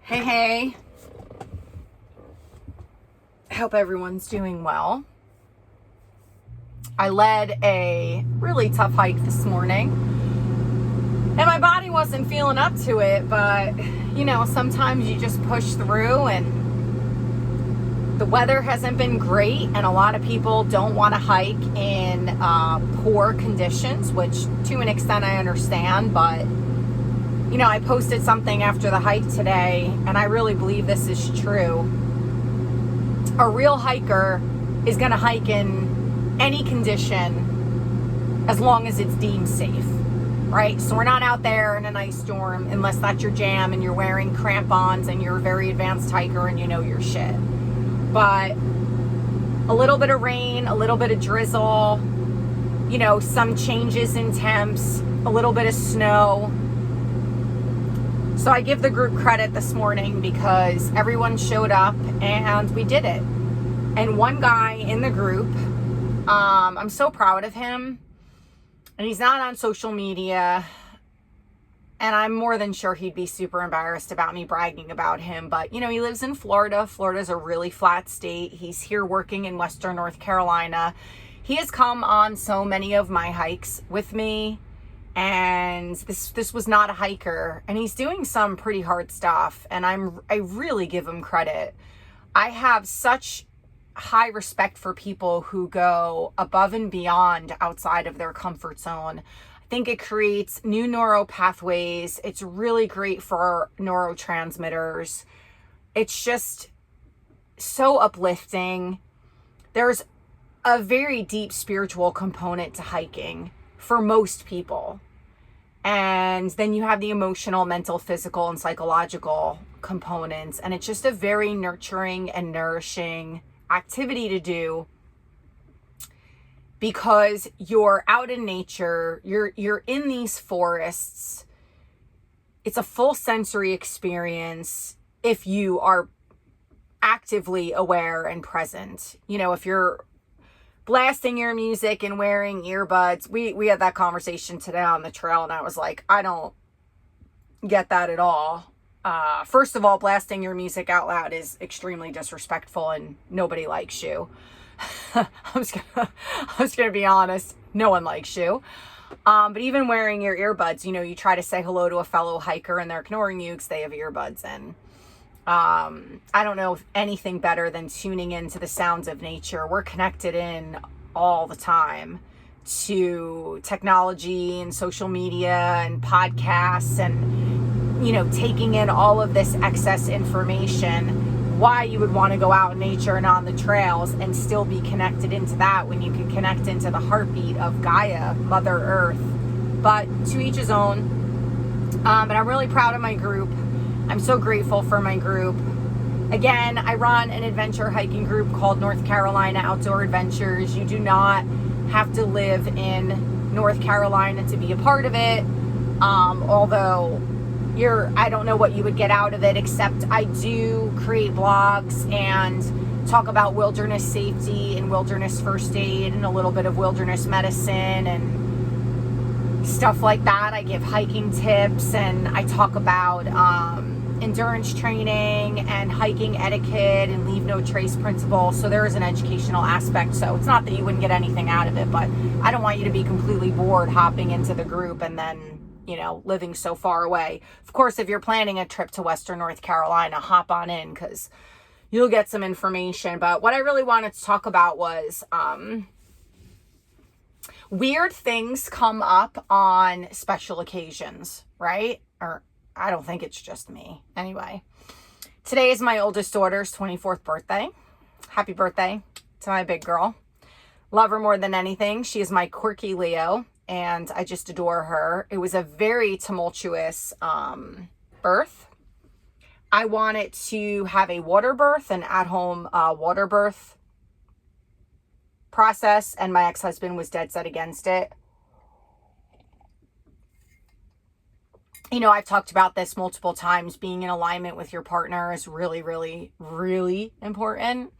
Hey. I hope everyone's doing well. I led a really tough hike this morning, and my body wasn't feeling up to it, but sometimes you just push through, and the weather hasn't been great, and a lot of people don't want to hike in poor conditions, which to an extent I understand, but I posted something after the hike today, and I really believe this is true. A real hiker is going to hike in any condition as long as it's deemed safe, right? So we're not out there in an ice storm unless that's your jam and you're wearing crampons and you're a very advanced hiker and you know your shit. But a little bit of rain, a little bit of drizzle, some changes in temps, a little bit of snow. So I give the group credit this morning because everyone showed up and we did it. And one guy in the group, I'm so proud of him. And he's not on social media. And I'm more than sure he'd be super embarrassed about me bragging about him. But, he lives in Florida. Florida's a really flat state. He's here working in Western North Carolina. He has come on so many of my hikes with me. And this was not a hiker, and he's doing some pretty hard stuff, and I really give him credit. I have such high respect for people who go above and beyond outside of their comfort zone. I think it creates new neural pathways. It's really great for neurotransmitters. It's just so uplifting. There's a very deep spiritual component to hiking for most people. And then you have the emotional, mental, physical, and psychological components. And it's just a very nurturing and nourishing activity to do because you're out in nature, you're in these forests. It's a full sensory experience if you are actively aware and present. If you're blasting your music and wearing earbuds. We had that conversation today on the trail, and I was like, I don't get that at all. First of all, blasting your music out loud is extremely disrespectful, and nobody likes you. I was gonna be honest. No one likes you. But even wearing your earbuds, you try to say hello to a fellow hiker, and they're ignoring you because they have earbuds in. I don't know if anything better than tuning into the sounds of nature. We're connected in all the time to technology and social media and podcasts and, taking in all of this excess information. Why you would want to go out in nature and on the trails and still be connected into that when you can connect into the heartbeat of Gaia, Mother Earth. But to each his own. But I'm really proud of my group. I'm so grateful for my group. Again, I run an adventure hiking group called North Carolina Outdoor Adventures. You do not have to live in North Carolina to be a part of it. Although I don't know what you would get out of it, except I do create blogs and talk about wilderness safety and wilderness first aid and a little bit of wilderness medicine and stuff like that. I give hiking tips and I talk about endurance training and hiking etiquette and leave no trace principle. So there is an educational aspect. So it's not that you wouldn't get anything out of it, but I don't want you to be completely bored hopping into the group and then, living so far away. Of course, if you're planning a trip to Western North Carolina, hop on in because you'll get some information. But what I really wanted to talk about was weird things come up on special occasions, right? Or I don't think it's just me. Anyway, today is my oldest daughter's 24th birthday. Happy birthday to my big girl. Love her more than anything. She is my quirky Leo, and I just adore her. It was a very tumultuous birth. I wanted to have a water birth, an at-home water birth process, and my ex-husband was dead set against it. I've talked about this multiple times. Being in alignment with your partner is really, really, really important.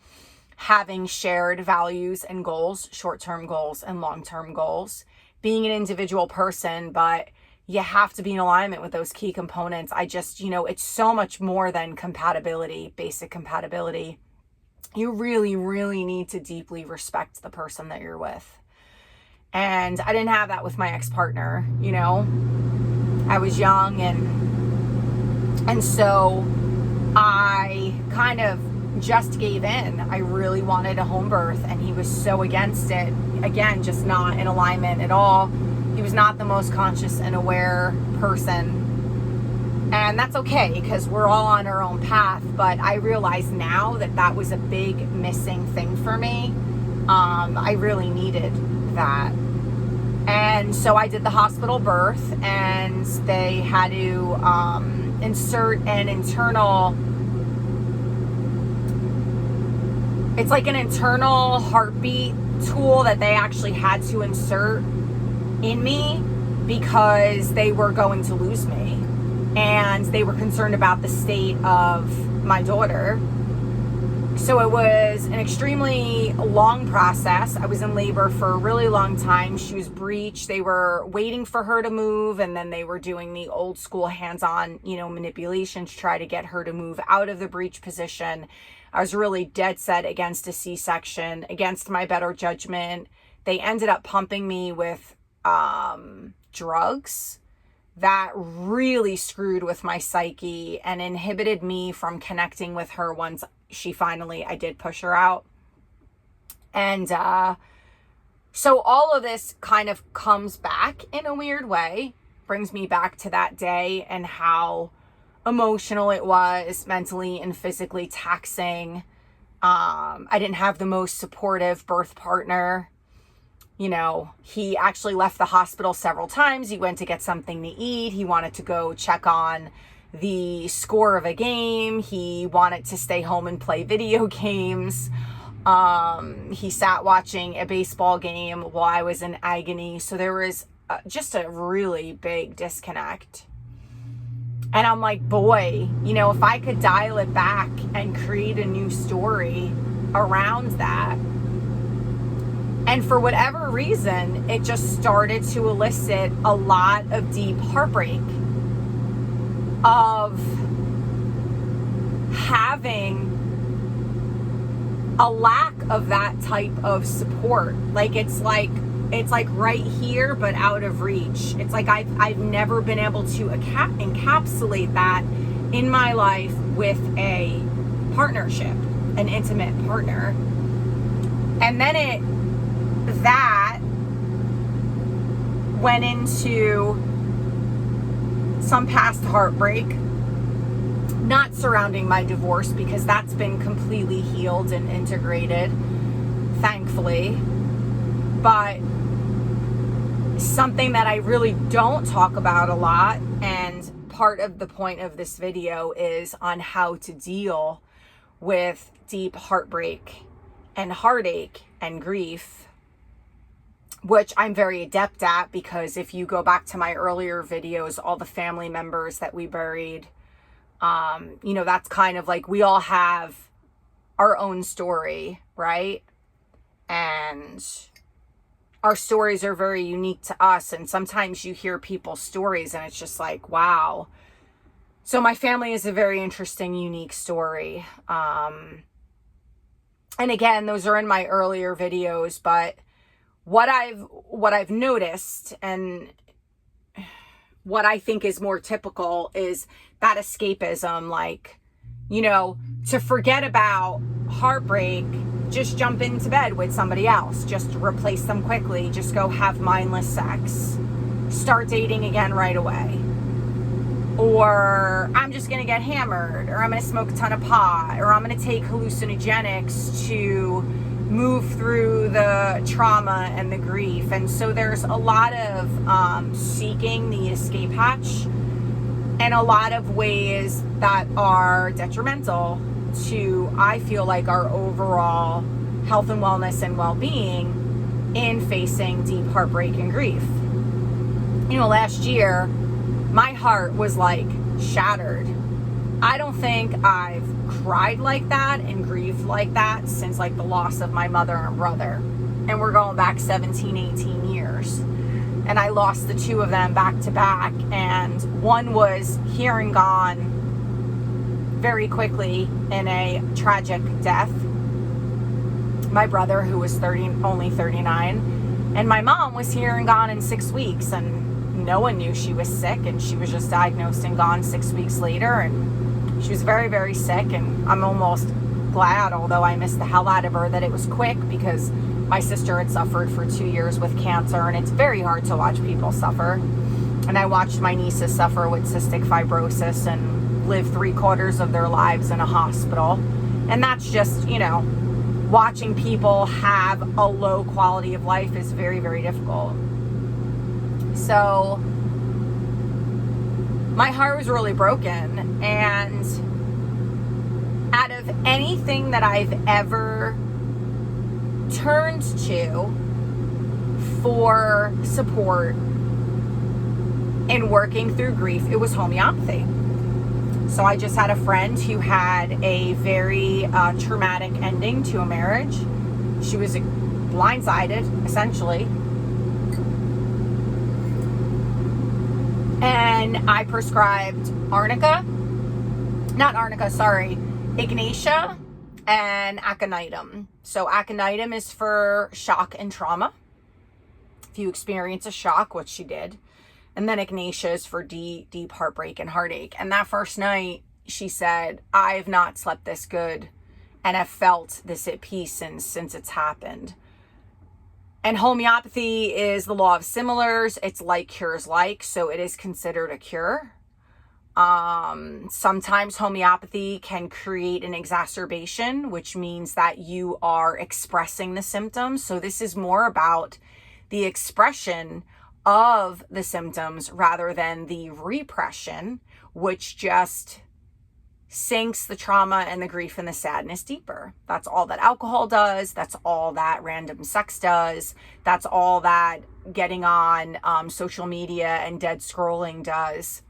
Having shared values and goals, short-term goals and long-term goals. Being an individual person, but you have to be in alignment with those key components. I just, it's so much more than compatibility, basic compatibility. You really, really need to deeply respect the person that you're with. And I didn't have that with my ex-partner, I was young, and so I kind of just gave in. I really wanted a home birth, and he was so against it. Again, just not in alignment at all. He was not the most conscious and aware person. And that's okay, because we're all on our own path. But I realize now that that was a big missing thing for me. I really needed that. And so I did the hospital birth, and they had to insert an internal, it's like an internal heartbeat tool that they actually had to insert in me because they were going to lose me. And they were concerned about the state of my daughter. So it was an extremely long process. I was in labor for a really long time. She was breech. They were waiting for her to move, and then they were doing the old school hands-on, manipulation to try to get her to move out of the breech position. I was really dead set against a C-section, against my better judgment. They ended up pumping me with drugs that really screwed with my psyche and inhibited me from connecting with her once I did push her out. And so all of this kind of comes back in a weird way, brings me back to that day and how emotional it was, mentally and physically taxing. I didn't have the most supportive birth partner. He actually left the hospital several times. He went to get something to eat. He wanted to go check on the score of a game. He wanted to stay home and play video games. He sat watching a baseball game while I was in agony. So there was just a really big disconnect. And I'm like, boy, if I could dial it back and create a new story around that. And for whatever reason, it just started to elicit a lot of deep heartbreak, of having a lack of that type of support. It's like right here, but out of reach. It's like I've never been able to encapsulate that in my life with a partnership, an intimate partner. And then that went into some past heartbreak, not surrounding my divorce, because that's been completely healed and integrated, thankfully. But something that I really don't talk about a lot, and part of the point of this video is on how to deal with deep heartbreak and heartache and grief, which I'm very adept at, because if you go back to my earlier videos, all the family members that we buried, that's kind of like we all have our own story, right? And our stories are very unique to us. And sometimes you hear people's stories and it's just like, wow. So my family is a very interesting, unique story. And again, those are in my earlier videos, but what I've noticed, and what I think is more typical, is that escapism, to forget about heartbreak, just jump into bed with somebody else, just replace them quickly, just go have mindless sex, start dating again right away. Or I'm just going to get hammered, or I'm going to smoke a ton of pot, or I'm going to take hallucinogenics to move through the trauma and the grief. And so there's a lot of seeking the escape hatch, and a lot of ways that are detrimental to, I feel like, our overall health and wellness and well-being in facing deep heartbreak and grief. Last year, my heart was shattered. I don't think I've cried like that and grieved like that since the loss of my mother and brother. And we're going back 17, 18 years. and I lost the two of them back to back. And one was here and gone very quickly in a tragic death. My brother, who was only 39, and my mom was here and gone in 6 weeks, and no one knew she was sick, and she was just diagnosed and gone 6 weeks later, and she was very, very sick. And I'm almost glad, although I missed the hell out of her, that it was quick, because my sister had suffered for 2 years with cancer, and it's very hard to watch people suffer. And I watched my nieces suffer with cystic fibrosis and live 3/4 of their lives in a hospital. And that's just, watching people have a low quality of life is very, very difficult. So my heart was really broken. And out of anything that I've ever turned to for support in working through grief, it was homeopathy. So I just had a friend who had a very traumatic ending to a marriage. She was blindsided, essentially. And I prescribed Ignatia and aconitum. So aconitum is for shock and trauma. If you experience a shock, which she did. And then Ignatia is for deep heartbreak and heartache. And that first night, she said, I've not slept this good and have felt this at peace since it's happened. And homeopathy is the law of similars. It's like cures like, so it is considered a cure. Sometimes homeopathy can create an exacerbation, which means that you are expressing the symptoms. So this is more about the expression of the symptoms rather than the repression, which just sinks the trauma and the grief and the sadness deeper. That's all that alcohol does. That's all that random sex does. That's all that getting on social media and dead scrolling does.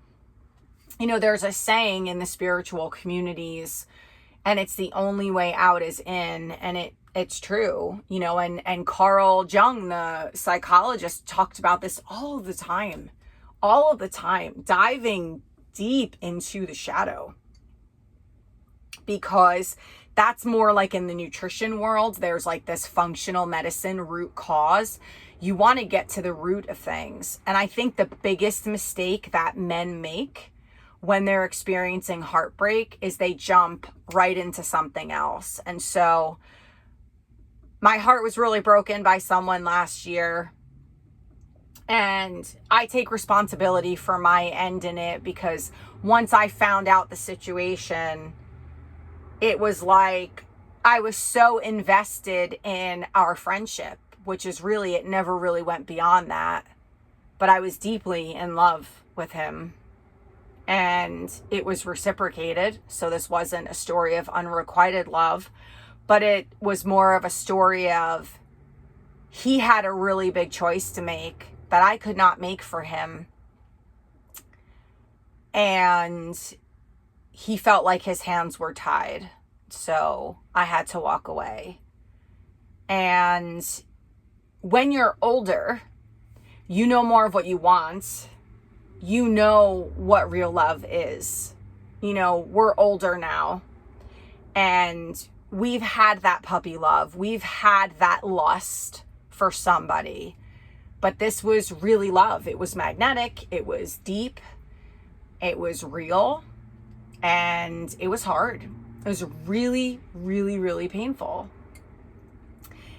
There's a saying in the spiritual communities, and it's the only way out is in, and it's true, and Carl Jung, the psychologist, talked about this all of the time, diving deep into the shadow, because that's more like in the nutrition world. There's like this functional medicine root cause. You want to get to the root of things. And I think the biggest mistake that men make when they're experiencing heartbreak is they jump right into something else. And so my heart was really broken by someone last year, and I take responsibility for my end in it, because once I found out the situation, it was like I was so invested in our friendship, which is really, it never really went beyond that, but I was deeply in love with him, and it was reciprocated. So this wasn't a story of unrequited love, but it was more of a story of he had a really big choice to make that I could not make for him. And he felt like his hands were tied. So I had to walk away. And when you're older, you know more of what you want. You know what real love is. We're older now. And we've had that puppy love. We've had that lust for somebody. But this was really love. It was magnetic. It was deep. It was real. And it was hard. It was really, really, really painful.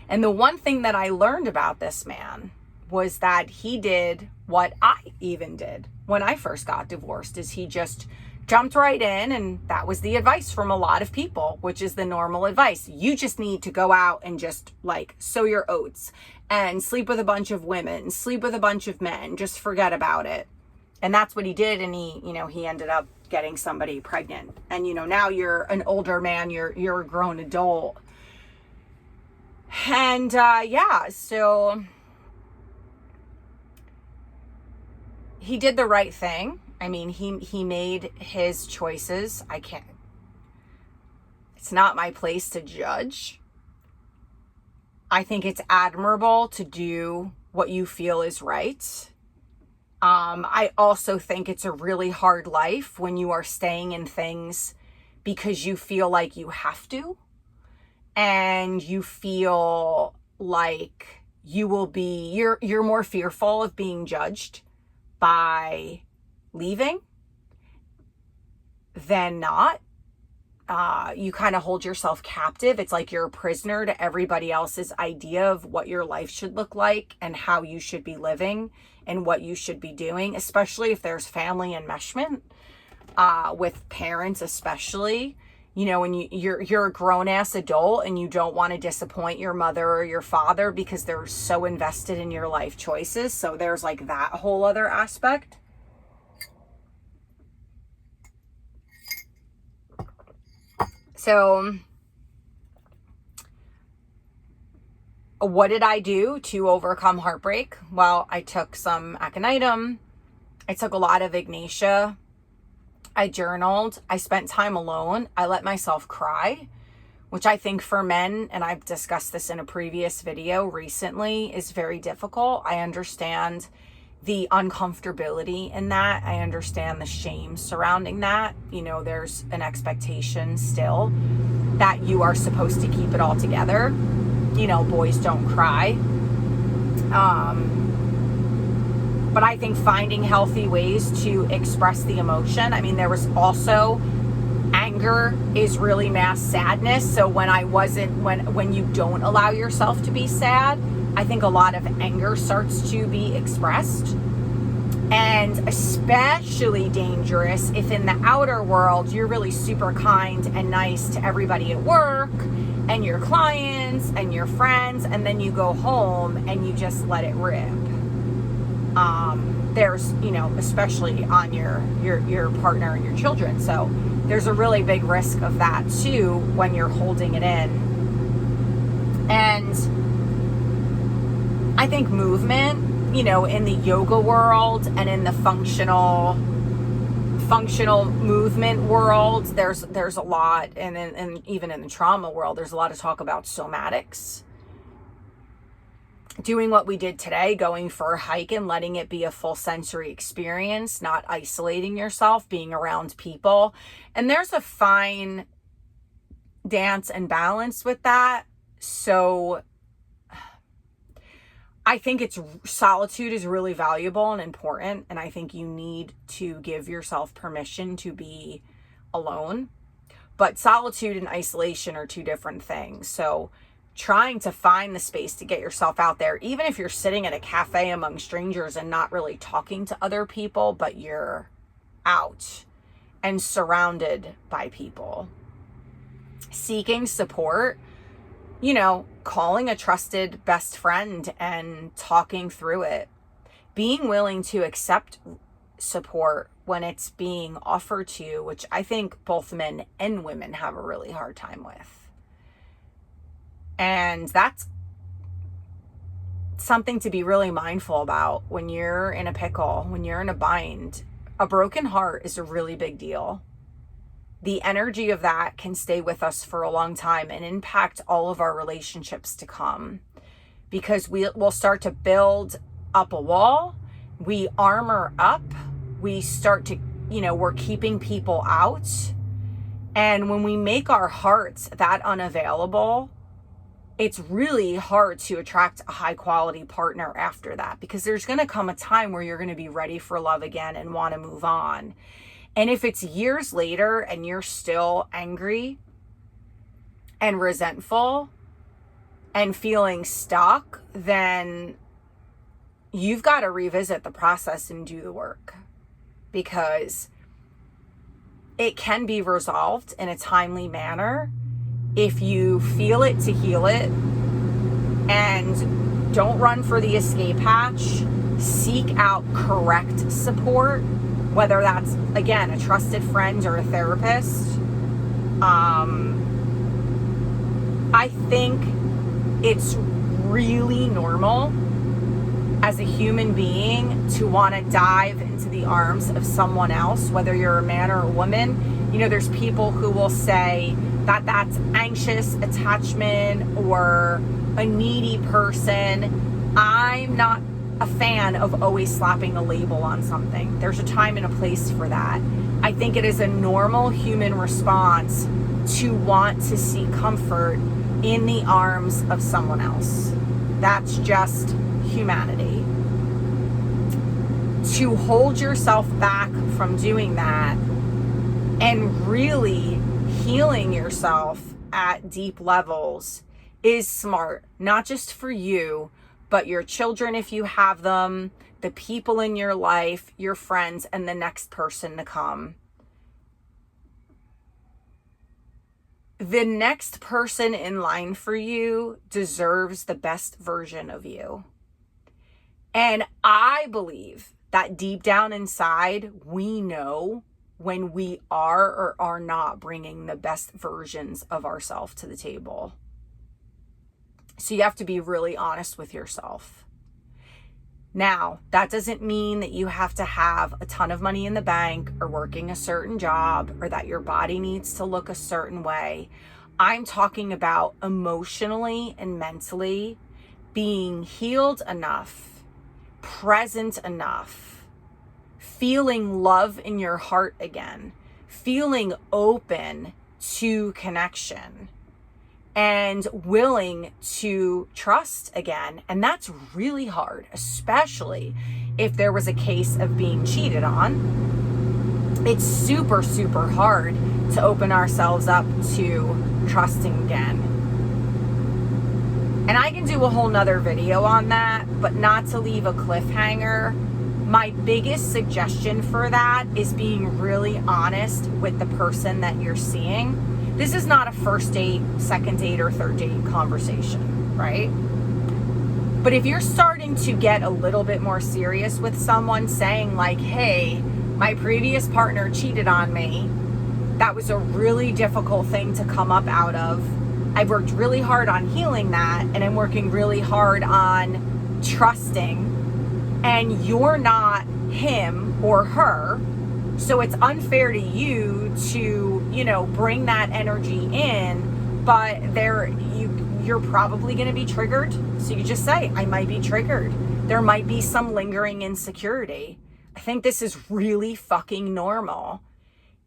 And the one thing that I learned about this man was that he did what I even did when I first got divorced, is he just jumped right in, and that was the advice from a lot of people, which is the normal advice. You just need to go out and just sow your oats and sleep with a bunch of women, sleep with a bunch of men, just forget about it. And that's what he did. And he ended up getting somebody pregnant. And, now you're an older man, you're a grown adult. And, so he did the right thing. I mean, he made his choices. It's not my place to judge. I think it's admirable to do what you feel is right. I also think it's a really hard life when you are staying in things because you feel like you have to, and you feel like you're more fearful of being judged by leaving than not. You kind of hold yourself captive. It's like you're a prisoner to everybody else's idea of what your life should look like and how you should be living and what you should be doing, especially if there's family enmeshment, with parents especially. You know, when you're a grown-ass adult and you don't want to disappoint your mother or your father because they're so invested in your life choices. So there's like that whole other aspect. So what did I do to overcome heartbreak? Well, I took some aconitum. I took a lot of Ignatia. I journaled. I spent time alone. I let myself cry, which I think for men, and I've discussed this in a previous video recently, is very difficult. I understand the uncomfortability in that. I understand the shame surrounding that. You know, there's an expectation still that you are supposed to keep it all together. You know, boys don't cry. But I think finding healthy ways to express the emotion. I mean, there was also anger is really mass sadness. So when you don't allow yourself to be sad, I think a lot of anger starts to be expressed. And especially dangerous if in the outer world you're really super kind and nice to everybody at work and your clients and your friends, and then you go home and you just let it rip. There's, you know, especially on your partner and your children. So there's a really big risk of that too when you're holding it in. And I think movement, you know, in the yoga world and in the functional movement world, there's a lot, and even in the trauma world, there's a lot of talk about somatics. Doing what we did today, going for a hike and letting it be a full sensory experience, not isolating yourself, being around people. And there's a fine dance and balance with that. So I think solitude is really valuable and important. And I think you need to give yourself permission to be alone. But solitude and isolation are two different things. So trying to find the space to get yourself out there, even if you're sitting at a cafe among strangers and not really talking to other people, but you're out and surrounded by people. Seeking support, you know, calling a trusted best friend and talking through it. Being willing to accept support when it's being offered to you, which I think both men and women have a really hard time with. And that's something to be really mindful about when you're in a pickle, when you're in a bind. A broken heart is a really big deal. The energy of that can stay with us for a long time and impact all of our relationships to come, because we'll start to build up a wall. We armor up. We start to, you know, we're keeping people out. And when we make our hearts that unavailable, it's really hard to attract a high quality partner after that, because there's going to come a time where you're going to be ready for love again and want to move on. And if it's years later and you're still angry and resentful and feeling stuck, then you've got to revisit the process and do the work, because it can be resolved in a timely manner if you feel it to heal it. And don't run for the escape hatch. Seek out correct support, whether that's, again, a trusted friend or a therapist. I think it's really normal as a human being to want to dive into the arms of someone else, whether you're a man or a woman. You know, there's people who will say that that's anxious attachment or a needy person. I'm not a fan of always slapping a label on something. There's a time and a place for that. I think it is a normal human response to want to seek comfort in the arms of someone else. That's just humanity. To hold yourself back from doing that and really healing yourself at deep levels is smart, not just for you, but your children, if you have them, the people in your life, your friends, and the next person to come. The next person in line for you deserves the best version of you. And I believe that deep down inside, we know when we are or are not bringing the best versions of ourselves to the table. So you have to be really honest with yourself. Now, that doesn't mean that you have to have a ton of money in the bank or working a certain job or that your body needs to look a certain way. I'm talking about emotionally and mentally being healed enough, present enough, feeling love in your heart again, feeling open to connection, and willing to trust again. And that's really hard, especially if there was a case of being cheated on. It's super, super hard to open ourselves up to trusting again. And I can do a whole nother video on that, but not to leave a cliffhanger. My biggest suggestion for that is being really honest with the person that you're seeing. This is not a first date, second date, or third date conversation, right? But if you're starting to get a little bit more serious with someone, saying like, hey, my previous partner cheated on me. That was a really difficult thing to come up out of. I've worked really hard on healing that, and I'm working really hard on trusting, and you're not him or her. So it's unfair to you to, bring that energy in, but you're probably going to be triggered. So you just say, I might be triggered. There might be some lingering insecurity. I think this is really fucking normal.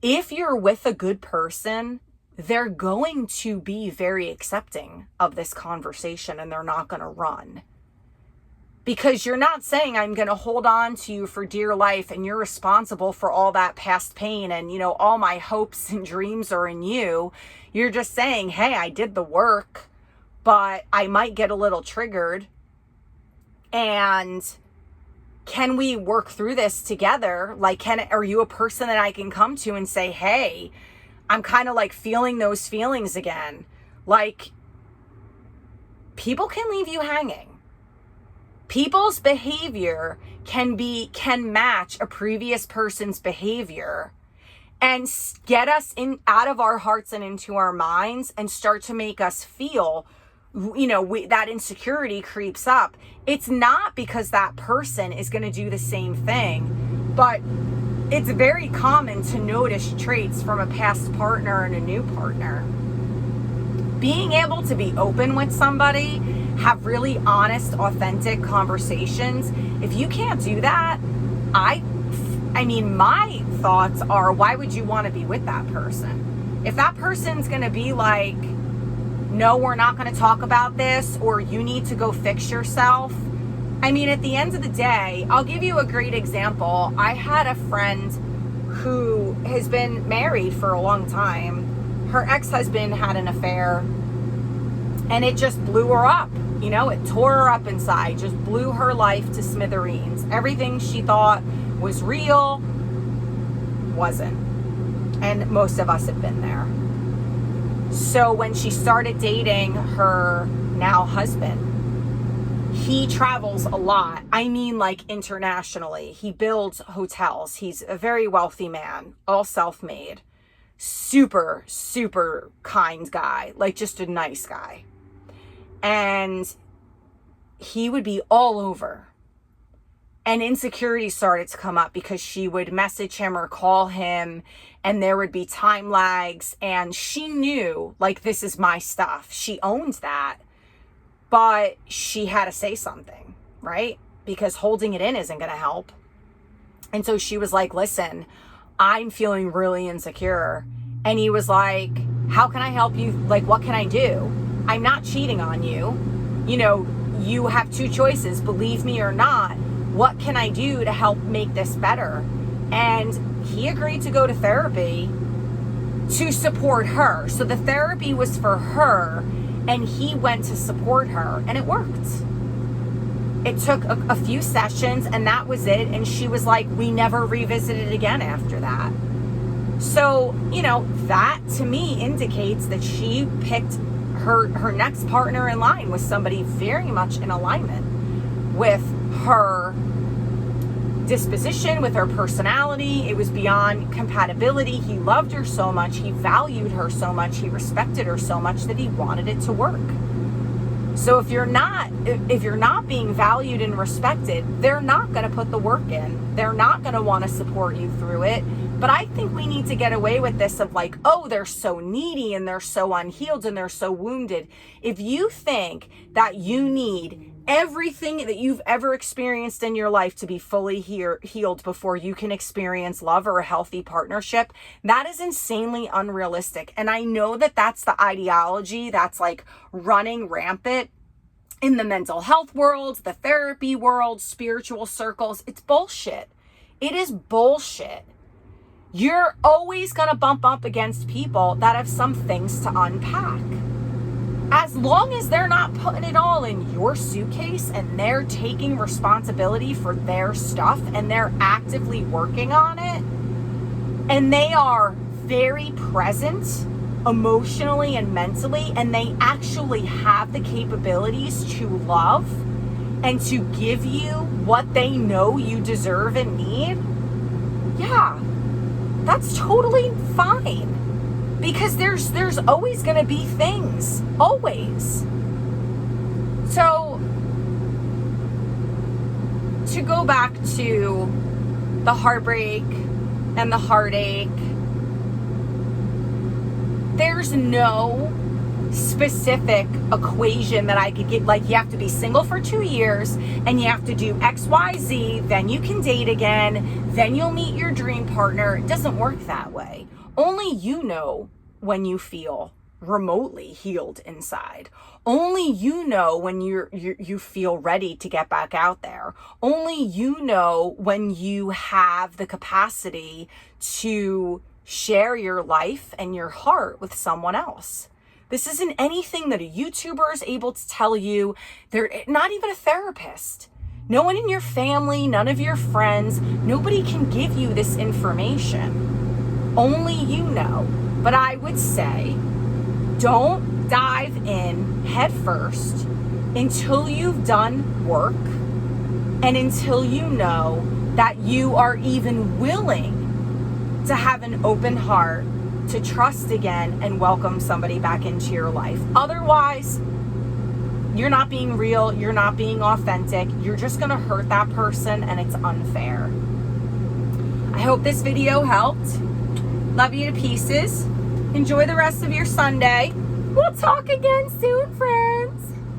If you're with a good person, they're going to be very accepting of this conversation, and they're not going to run. Because you're not saying, I'm going to hold on to you for dear life and you're responsible for all that past pain and, all my hopes and dreams are in you. You're just saying, hey, I did the work, but I might get a little triggered. And can we work through this together? Like, are you a person that I can come to and say, hey, I'm kind of like feeling those feelings again. Like, people can leave you hanging. People's behavior can match a previous person's behavior and get us out of our hearts and into our minds and start to make us feel, that insecurity creeps up. It's not because that person is going to do the same thing, but it's very common to notice traits from a past partner and a new partner. Being able to be open with somebody, have really honest, authentic conversations. If you can't do that, I mean, my thoughts are, why would you want to be with that person? If that person's going to be like, no, we're not going to talk about this, or you need to go fix yourself. I mean, at the end of the day, I'll give you a great example. I had a friend who has been married for a long time. Her ex-husband had an affair, and it just blew her up. It tore her up inside, just blew her life to smithereens. Everything she thought was real wasn't. And most of us have been there. So when she started dating her now husband, he travels a lot. I mean, like internationally. He builds hotels. He's a very wealthy man, all self-made. Super, super kind guy. Like just a nice guy. And he would be all over. And insecurity started to come up because she would message him or call him, and there would be time lags. And she knew, like, this is my stuff. She owned that. But she had to say something. right? Because holding it in isn't going to help. And so she was like, listen, I'm feeling really insecure. And he was like, how can I help you? Like, what can I do? I'm not cheating on you. You know, you have two choices, believe me or not. What can I do to help make this better? And he agreed to go to therapy to support her. So the therapy was for her, and he went to support her, and it worked. It took a few sessions, and that was it. And she was like, we never revisited it again after that. So, you know, that to me indicates that she picked her next partner in line was somebody very much in alignment with her disposition, with her personality. It was beyond compatibility. He loved her so much. He valued her so much. He respected her so much that he wanted it to work. So if you're not being valued and respected, they're not going to put the work in. They're not going to want to support you through it. But I think we need to get away with this of like, oh, they're so needy and they're so unhealed and they're so wounded. If you think that you need everything that you've ever experienced in your life to be fully healed before you can experience love or a healthy partnership, that is insanely unrealistic. And I know that that's the ideology that's like running rampant in the mental health world, the therapy world, spiritual circles. It's bullshit. It is bullshit. You're always going to bump up against people that have some things to unpack. As long as they're not putting it all in your suitcase and they're taking responsibility for their stuff and they're actively working on it and they are very present emotionally and mentally, and they actually have the capabilities to love and to give you what they know you deserve and need, yeah, that's totally fine. Because there's always going to be things, always. So to go back to the heartbreak and the heartache, there's no specific equation that I could get, like you have to be single for 2 years and you have to do X, Y, Z, then you can date again, then you'll meet your dream partner. It doesn't work that way. Only you know when you feel remotely healed inside. Only you know when you feel ready to get back out there. Only you know when you have the capacity to share your life and your heart with someone else. This isn't anything that a YouTuber is able to tell you. They're not even a therapist. No one in your family, none of your friends, nobody can give you this information. Only you know. But I would say, don't dive in head first until you've done work and until you know that you are even willing to have an open heart, to trust again and welcome somebody back into your life. Otherwise, you're not being real, you're not being authentic, you're just going to hurt that person, and it's unfair. I hope this video helped. Love you to pieces. Enjoy the rest of your Sunday. We'll talk again soon, friends.